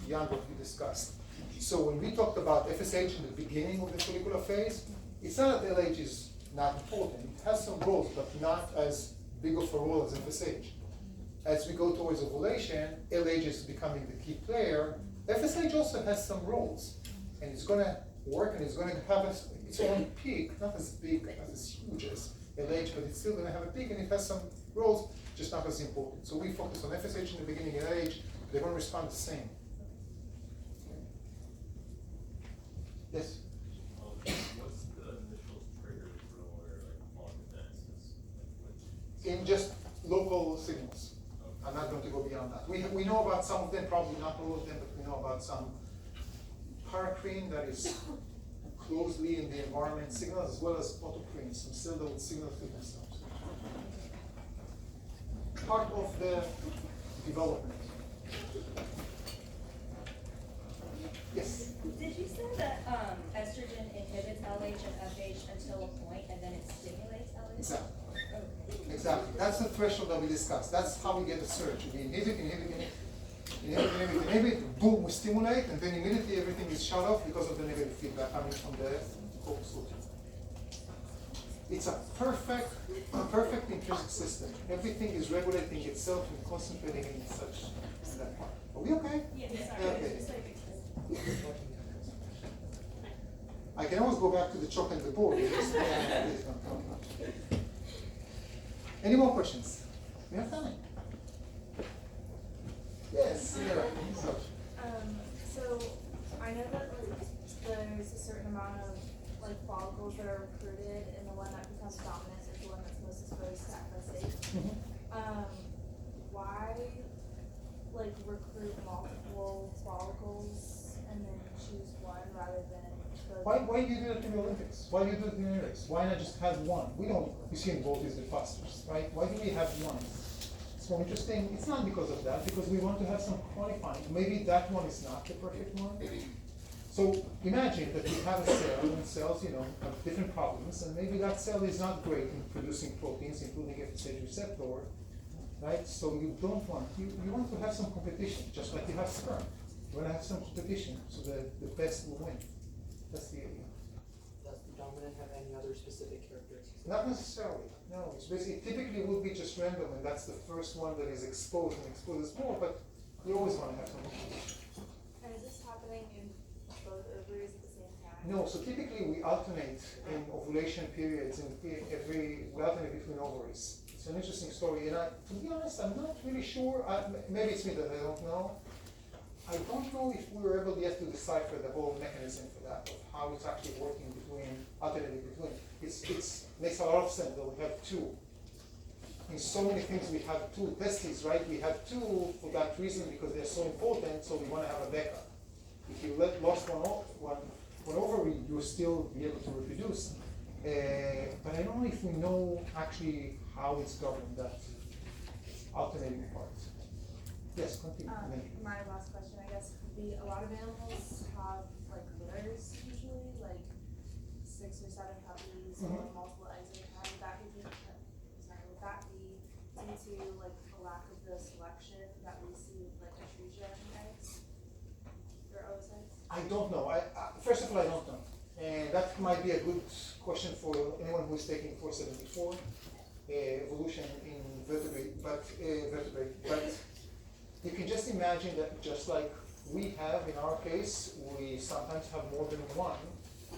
beyond what we discussed. So when we talked about FSH in the beginning of the follicular phase, it's not that LH is not important. It has some roles, but not as big of a role as FSH. As we go towards ovulation, LH is becoming the key player. FSH also has some roles, and it's going to work, and it's going to have its own peak, not as big, not as huge as LH, but it's still going to have a peak, and it has some roles, just not as important. So we focus on FSH in the beginning and LH. They're going to respond the same. Yes? What's the initial trigger for long events? In just local signals. I'm not going to go beyond that. We know about some of them, probably not all of them, but we know about some paracrine that is closely in the environment signals, as well as autocrine, some cell that would signal through themselves. Part of the development. Yes? Did you say that estrogen inhibits LH and FH until a point, and then it stimulates LH? Exactly. Okay. Exactly. That's the threshold that we discussed. That's how we get the surge. We inhibit, boom, we stimulate, and then immediately everything is shut off because of the negative feedback coming from the corpuscle. It's a perfect intrinsic system. Everything is regulating itself and concentrating in such in that part. Are we okay? Yeah, Okay. sorry. I can always go back to the chalk and the board. Any more questions? We have time. Yes, Sarah. So I know that there's a certain amount of follicles that are recruited, and the one that becomes dominant is the one that's most exposed to FSH. Why recruit multiple follicles and then choose one rather than Why do you do that in the Olympics? Why do you do it in the Olympics? Why not just have one? We don't assume both is the fastest, right? Why do we have one? It's more interesting. It's not because of that, because we want to have some qualifying. Maybe that one is not the perfect one. So imagine that you have a cell, and cells, have different problems, and maybe that cell is not great in producing proteins, including FSH receptor, right? So you don't want, you want to have some competition, just like you have sperm. You want to have some competition, so the best will win. That's the idea. Does the dominant have any other specific characteristics? Not necessarily, no. It's basically, typically it would be just random, and that's the first one that is exposed and exposes more, but you always want to have some competition. And is this happening in both ovaries at the same time? No, so typically we alternate in ovulation periods, we alternate between ovaries. It's an interesting story, and to be honest, I'm not really sure. Maybe it's me that I don't know. I don't know if we were able yet to decipher the whole mechanism for that, of how it's actually working alternating between. It makes a lot of sense that we have two. In so many things we have two testes, right? We have two for that reason, because they're so important, so we want to have a backup. If you lost one ovary, you'll still be able to reproduce. But I don't know if we know actually how it's governed, that alternating part. Yes, continue. My last question, I guess, would be a lot of animals have litters usually, 6 or 7 puppies or multiple eggs at a time. Would that be due to a lack of the selection that we see with Escherichia eggs or oocytes? I don't know. First of all, I don't know. And that might be a good question for anyone who is taking 474, evolution in vertebrate. But you can just imagine that just like we have in our case, we sometimes have more than one,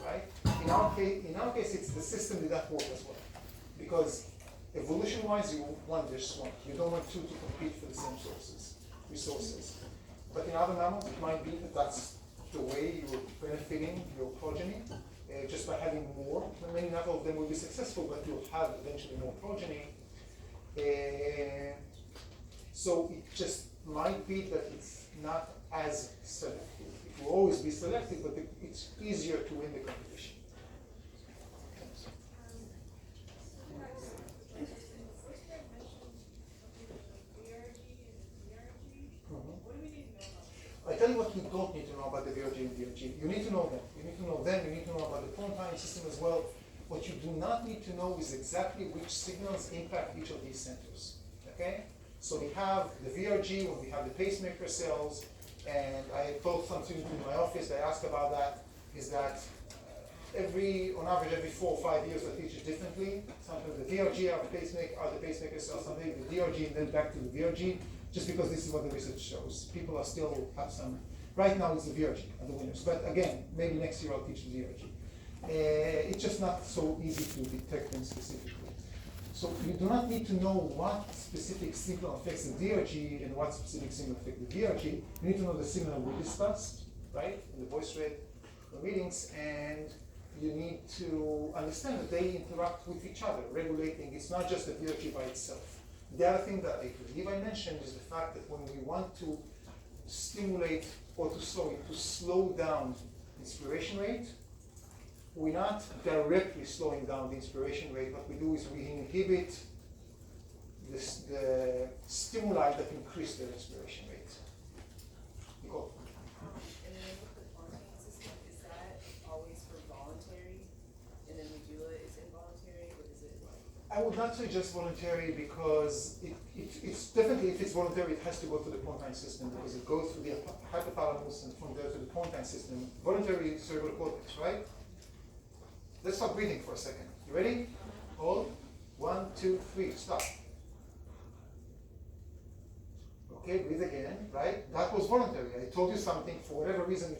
right? In our case, it's the system that works as well. Because evolution-wise, you want just one. You don't want two to compete for the same resources. But in other mammals, it might be that that's the way you're benefiting your progeny, just by having more. Maybe not all of them will be successful, but you'll have eventually more progeny. So it just might be that it's not as selective. It will always be selective, but it's easier to win the competition. I tell you what you don't need to know about the VRG and DRG. You need to know them. You need to know them. You need to know about the pontine system as well. What you do not need to know is exactly which signals impact each of these centers. Okay? So we have the VRG when we have the pacemaker cells, and I told some students in my office, I asked about that, is that on average, every 4 or 5 years, I teach it differently. Sometimes the VRG are the pacemakers or something, the DRG, and then back to the VRG, just because this is what the research shows. People are still have some, right now it's the VRG are the winners, but again, maybe next year I'll teach the DRG. It's just not so easy to detect them specifically. So you do not need to know what specific signal affects the DRG and what specific signal affects the VRG. You need to know the signal we discussed, right, in the voice rate readings, and you need to understand that they interact with each other, regulating. It's not just the VRG by itself. The other thing that I believe I mentioned is the fact that when we want to stimulate or to slow down inspiration rate, we're not directly slowing down the inspiration rate. What we do is we inhibit the stimuli that increase their inspiration rate. Nicole. And then with the Fontaine system, is that always for voluntary? And then Medulla is involuntary, or is it like? I would not say just voluntary because it's definitely, if it's voluntary, it has to go to the Pontine system because it goes through the hypothalamus and from there to the Pontine system. Voluntary cerebral cortex, right? Let's stop breathing for a second. You ready? Hold. 1, 2, 3, stop. Okay, breathe again, right? That was voluntary. I told you something, for whatever reason you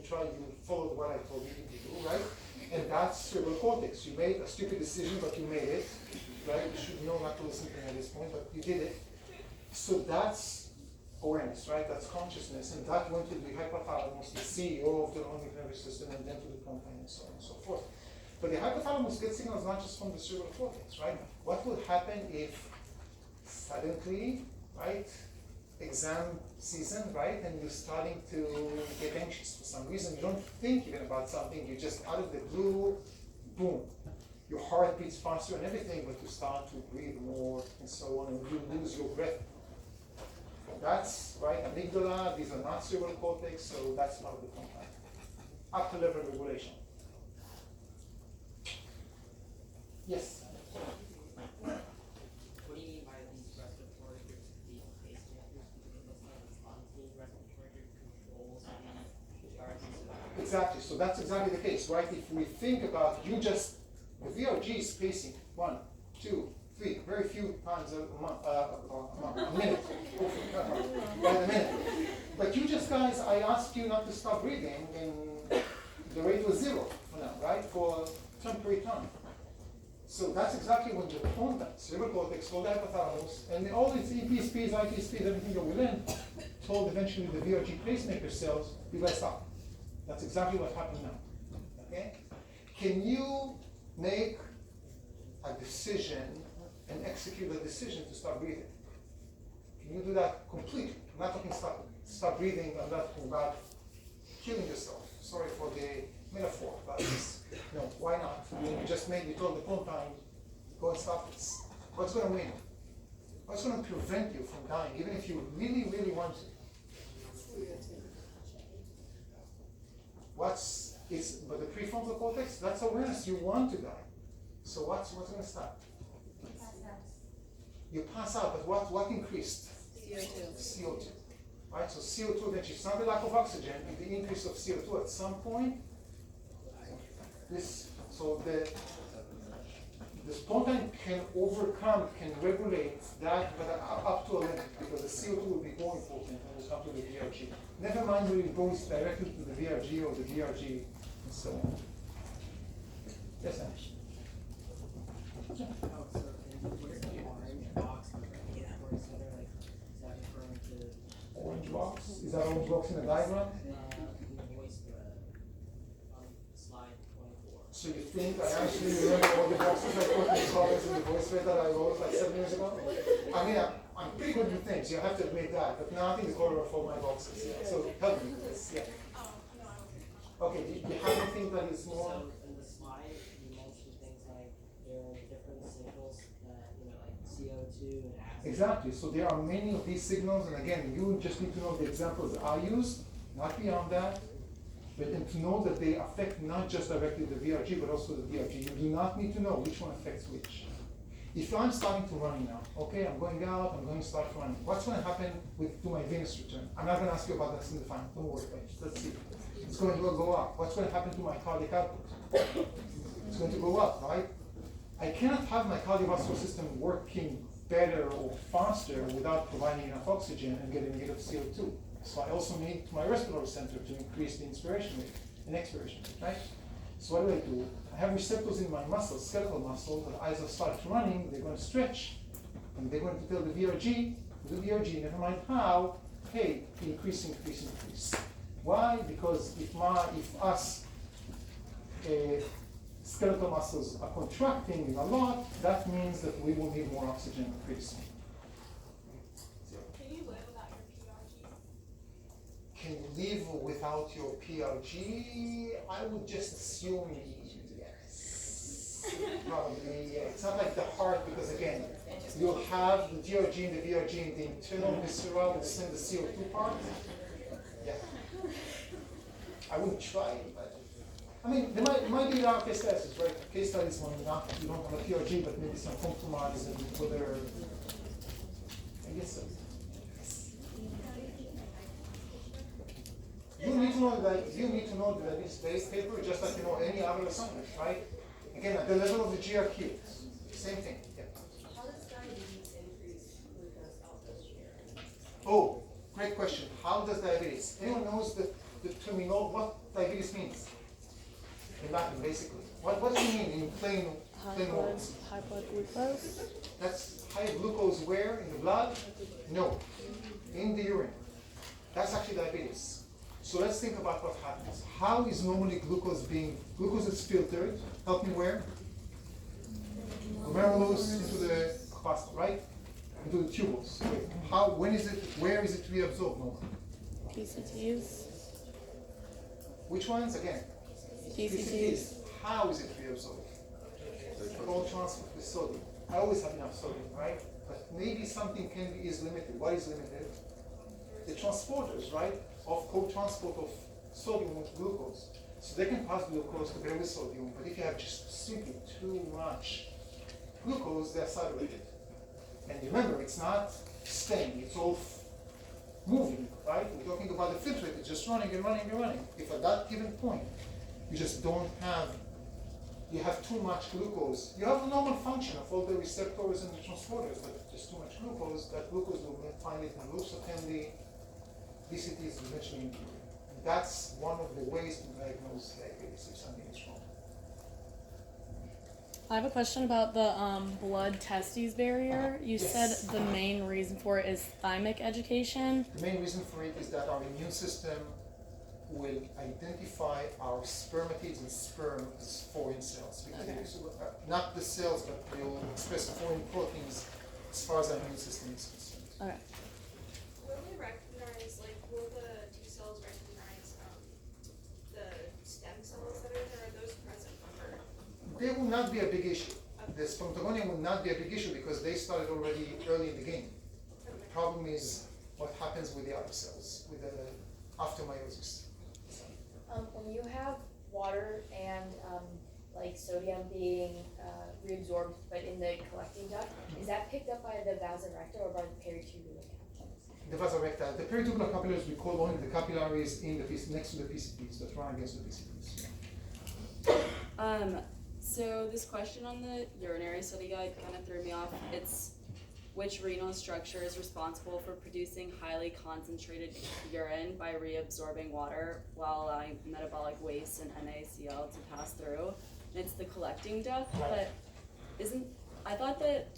followed what I told you to do, right? And that's cerebral cortex. You made a stupid decision, but you made it, right? You should know not to listen to me at this point, but you did it. So that's awareness, right? That's consciousness, and that went to the hypothalamus, the CEO of the autonomic nervous system, and then to the Pontine, and so on and so forth. But the hypothalamus gets signals not just from the cerebral cortex, right? What will happen if suddenly, right, exam season, right, and you're starting to get anxious for some reason, you don't think even about something, you just out of the blue, boom, your heart beats faster and everything, but you start to breathe more and so on, and you lose your breath. That's, right, amygdala, these are not cerebral cortex, so that's part of the Pontine. Upper level regulation. Yes? What do you mean by these respiratory groups being pacemakers? Because it looks like the spontaneous respiratory group controls the RT. Exactly, so that's exactly the case, right? If we think about the VRG is pacing 1, 2, 3, very few times a minute, by the minute. But you just guys, I asked you not to stop breathing, and the rate was 0 for now, right? For a temporary time. So that's exactly when the Pontine, cerebral cortex, told the hypothalamus, and all these EPSPs, IPSPs, everything that we learned, told eventually the VRG pacemaker cells, you guys stop. That's exactly what happened now. Okay? Can you make a decision and execute a decision to stop breathing? Can you do that completely? I'm not talking stop breathing, I'm not talking about killing yourself. Sorry for the metaphor, but no, why not? I mean, you told the Pontine, go and stop this. What's going to win? What's going to prevent you from dying, even if you really, really want to? But the prefrontal cortex, that's awareness, you want to die. So what's going to stop? You pass out, but what increased? CO2. CO2. Right, so CO2 eventually, it's not the lack of oxygen, and the increase of CO2 at some point, the Pontine can regulate that, but up to a limit, because the CO2 will be more important when it comes to the VRG. Never mind when it goes directly to the VRG or the DRG, and so on. Yes, Ash? Oh, so where's the orange box on the respiratory center? Like, is that referring to Orange box? Is that orange box in the diagram? in the voice thread on slide 24? So you think I actually remember all the boxes I put in colors in the voice thread that I wrote like 7 years ago? I mean, I'm pretty good with things, you have to admit that, but nothing is color of all my boxes. Yeah. So help me with this, yeah. Okay, do you have anything that is more? So in the slide, you mentioned things like there are different signals that, like CO2 and acid. Exactly, so there are many of these signals, and again, you just need to know the examples I used, not beyond that, but then to know that they affect not just directly the VRG, but also the DRG. You do not need to know which one affects which. If I'm starting to run now, okay, I'm going out, I'm going to start running. What's going to happen to my venous return? I'm not going to ask you about that in the final. Don't worry, let's see. It's going to go up. What's going to happen to my cardiac output? It's going to go up, right? I cannot have my cardiovascular system working better or faster without providing enough oxygen and getting rid of CO2. So I also need my respiratory center to increase the inspiration rate and expiration rate, right? So what do? I have receptors in my muscles, skeletal muscle, that as I start running, they're going to stretch, and they're going to tell the VRG, never mind how, hey, increase. Why? Because if us skeletal muscles are contracting a lot, that means that we will need more oxygen pretty soon. Can you live without your PRG? Can you live without your PRG? I would just assume yes. Probably, yeah. It's not like the heart, because again, you'll have the DRG and the VRG in the internal viscera will send the CO2 part. Yeah. I wouldn't try it, but I mean, there might be our case studies, right? Case studies when you don't have a PRG, but maybe some compromise and whether, I guess so. You need to know that it's base paper just like you know any other assignment, right? Again, at the level of the GRQ, same thing. Yeah. How does diabetes increase glucose output here? Oh, great question. How does diabetes? Anyone knows the terminology, what diabetes means? In Latin, basically. What does it mean in plain words? High blood glucose? That's high glucose where? In the blood? No. In the urine. That's actually diabetes. So let's think about what happens. How is normally glucose is filtered, help me where? Glomerulus into the corpuscle, right? Into the tubules. Where is it reabsorbed normally? PCTs? Which ones? Again. PCTs. How is it reabsorbed? Cold transport with sodium. I always have enough sodium, right? But maybe something is limited. What is limited? The transporters, right? Of co-transport of sodium with glucose. So they can pass glucose together with sodium, but if you have just simply too much glucose, they're saturated. And remember, it's not staying, it's all moving, right? We're talking about the filtrate, it's just running and running and running. If at that given point, you just don't have, you have too much glucose, you have the normal function of all the receptors and the transporters, but just too much glucose, that glucose will find it in loops attending, DCT is eventually included. That's one of the ways to diagnose diabetes if something is wrong. I have a question about the blood testes barrier. You Yes. said the main reason for it is thymic education. The main reason for it is that our immune system will identify our spermatids and sperm as foreign cells. Because Okay. not the cells, but they will express foreign proteins as far as our immune system is concerned. Okay. Will they recognize, will the T cells recognize, the stem cells that are there, are those present for? They will not be a big issue. The spermatogonia will not be a big issue because they started already early in the game. The problem is what happens with the other cells, with the after meiosis. When you have water and sodium being reabsorbed, but in the collecting duct, is that picked up by the vasa recta or by the peritubular capillaries? The vasa recta, the peritubular capillaries, we call only the capillaries in the next to the PCPs that run against the PCPs. So this question on the urinary study guide kind of threw me off. It's which renal structure is responsible for producing highly concentrated urine by reabsorbing water while allowing metabolic waste and NaCl to pass through? And it's the collecting duct, but I thought that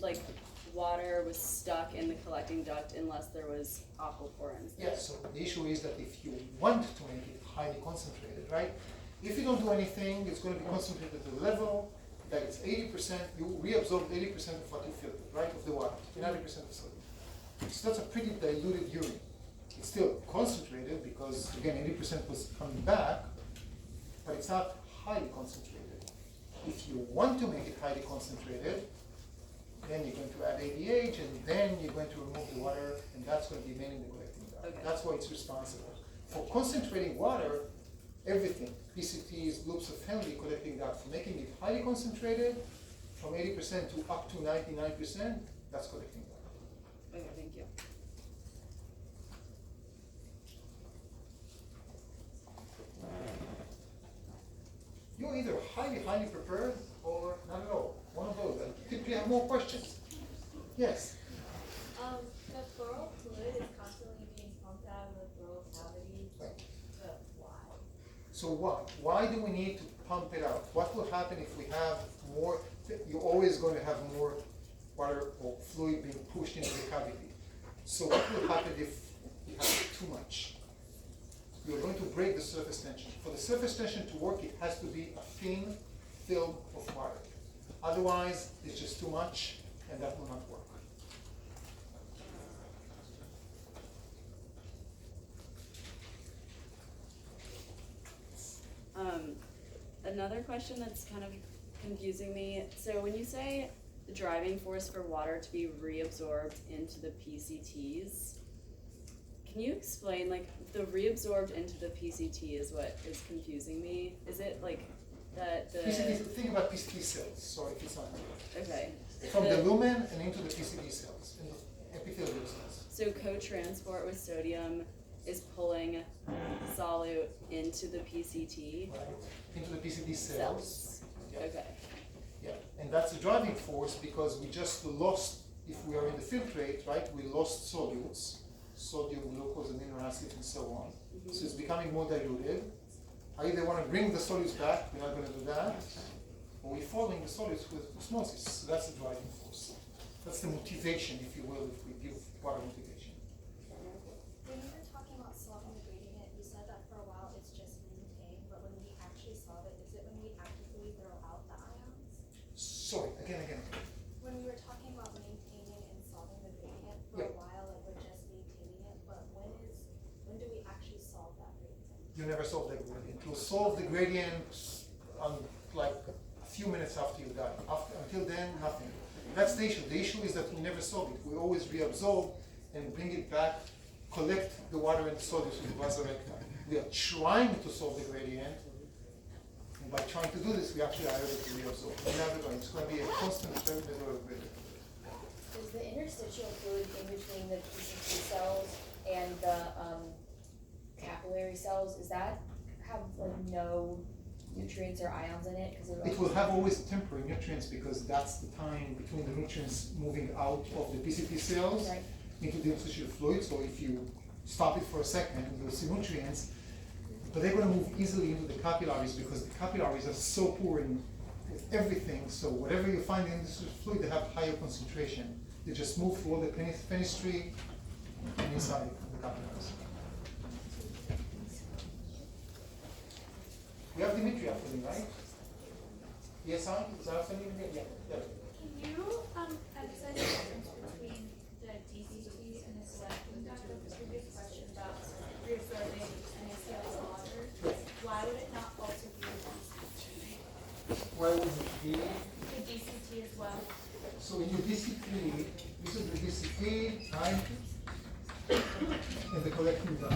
water was stuck in the collecting duct unless there was aquaporins. Yes, so the issue is that if you want to make it highly concentrated, right? If you don't do anything, it's going to be concentrated to the level that it's 80%, you reabsorb 80% of what you filtered, right, of the water, 90% of sodium. So that's a pretty diluted urine. It's still concentrated because, again, 80% was coming back, but it's not highly concentrated. If you want to make it highly concentrated, then you're going to add ADH, and then you're going to remove the water, and that's going to be mainly the collecting duct. Okay. That's why it's responsible. For concentrating water, everything, PCTs, loops of Henle, collecting duct, for making it highly concentrated, from 80% to up to 99%, that's collecting duct. Okay, thank you. You're either highly prepared or not at all. One of those. I typically have more questions. Yes. The pleural fluid is constantly being pumped out of the pleural cavity, Right. but why? So why do we need to pump it out? What will happen if we have more? You're always going to have more water or fluid being pushed into the cavity. So what will happen if you have too much? You're going to break the surface tension. For the surface tension to work, it has to be a thin film of water. Otherwise, it's just too much, and that will not work. Another question that's kind of confusing me. So when you say the driving force for water to be reabsorbed into the PCTs, can you explain, like, the reabsorbed into the PCT is what is confusing me? Is it like that the... PCT, think about PCT cells. Sorry if it's not clear. Okay. From the lumen and into the PCT cells, in the epithelial cells. So co-transport with sodium is pulling solute into the PCT Right. Into the PCT cells. cells. Yeah. Okay. Yeah, and that's the driving force because we just lost, if we are in the filtrate, right, we lost solutes, sodium, glucose, amino acids, and so on. So it's becoming more diluted. I either want to bring the solutes back, we're not going to do that, or we're following the solutes with osmosis. So that's the driving force. That's the motivation, if you will, if we give water motivation. When you were talking about solving the gradient, you said that for a while it's just maintained, but when we actually solve it, is it when we actively throw out the ions? Sorry, again. When we were talking about maintaining and solving the gradient for a while, like we're just maintaining it, but when do we actually solve that gradient? You never solve the gradient. You'll solve the gradient like a few minutes after you die. Until then, nothing. That's the issue. The issue is that we never solve it. We always reabsorb and bring it back, collect the water and the solutes with vasa recta. We are trying to solve the gradient, and by trying to do this, we actually are able to reabsorb. We're never going. It's going to be a constant measure of gradient. Does the interstitial fluid in between the PCT cells and the capillary cells, does that have like no nutrients or ions in it? It will have always temporary nutrients because that's the time between the nutrients moving out of the PCT cells Right. into the interstitial fluid. So if you stop it for a second, you'll see nutrients, but they're going to move easily into the capillaries because the capillaries are so poor in with everything. So whatever you find in the interstitial fluid, they have higher concentration. They just move through all the fenestrine and inside the capillaries. We have Dimitri after me, right? Yes, I? Is that something? Yeah. Can you emphasize the difference between the DCT and the collecting duct? The previous question about reabsorbing NaCl water, why would it not also be the DCT? Why would it be? The DCT as well. So in your DCT, this is the DCT, right? And the collecting duct.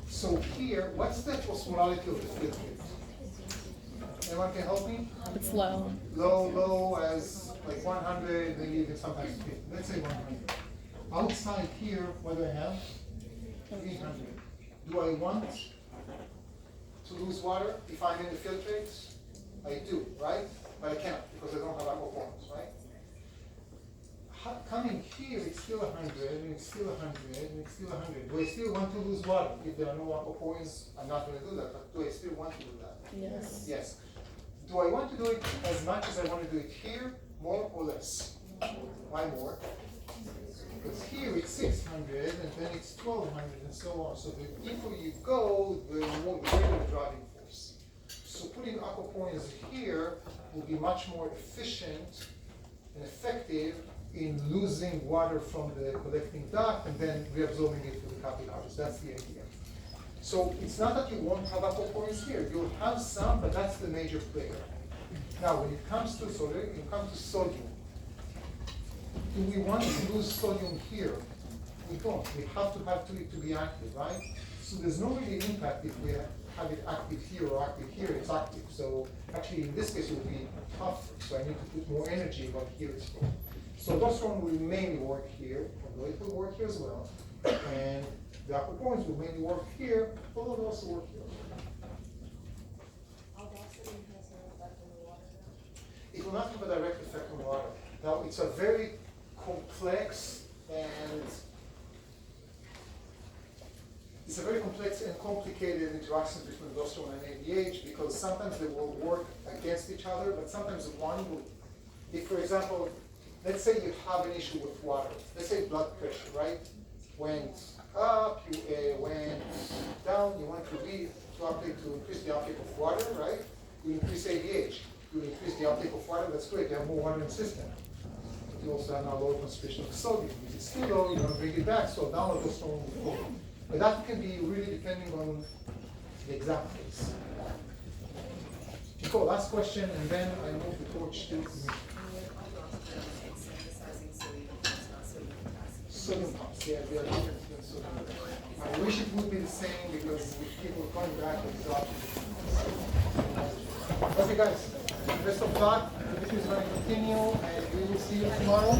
So here, what's the osmolality of the filtrate? Anyone can help me? It's low. Low as like 100, maybe even sometimes 50. Let's say 100. Outside here, what do I have? 300. Do I want to lose water if I'm in the filtrates? I do, right? But I can't because I don't have aquaforms, right? Coming here, it's still 100, and it's still 100, and it's still 100. Do I still want to lose water? If there are no aquaporints, I'm not going to do that, but do I still want to do that? Yes. Yes. Do I want to do it as much as I want to do it here, more or less? Why more? Because here it's 600, and then it's 1200, and so on. So the deeper you go, the greater the driving force. So putting aquaporints here will be much more efficient and effective in losing water from the collecting duct and then reabsorbing it to the capillaries. That's the idea. So it's not that you won't have aquaporints here. You'll have some, but that's the major player. Now, when it comes to sodium, do we want to lose sodium here? We don't. We have to have it to be active, right? So there's no really impact if we have it active here or active here, it's active. So actually in this case it will be tougher, so I need to put more energy, but here it's full. So aldosterone will mainly work here, although it will work here as well. And the aquaporin will mainly work here, although it will also work here. Aldosterone has no effect on the water though? It will not have a direct effect on water. Now, it's a very complex and complicated interaction between aldosterone and ADH because sometimes they will work against each other, but sometimes one will. If, for example, let's say you have an issue with water, let's say blood pressure, right? Went up, you went down, you want to increase the uptake of water, right? You increase ADH, you increase the uptake of water, that's great, you have more water in the system. But you also have now lower concentration of sodium. If it's too low, you don't bring it back, so down aldosterone will go. But that can be really depending on the exact case. Cool, last question, and then I move the torch to Aldosterone is synthesizing sodium, it's not sodium potassium. sodium pumps. Yeah, they are different than sodium. I wish it would be the same because if people are coming back with the options. Okay, guys, best of luck. The video is going to continue, and we will see you tomorrow.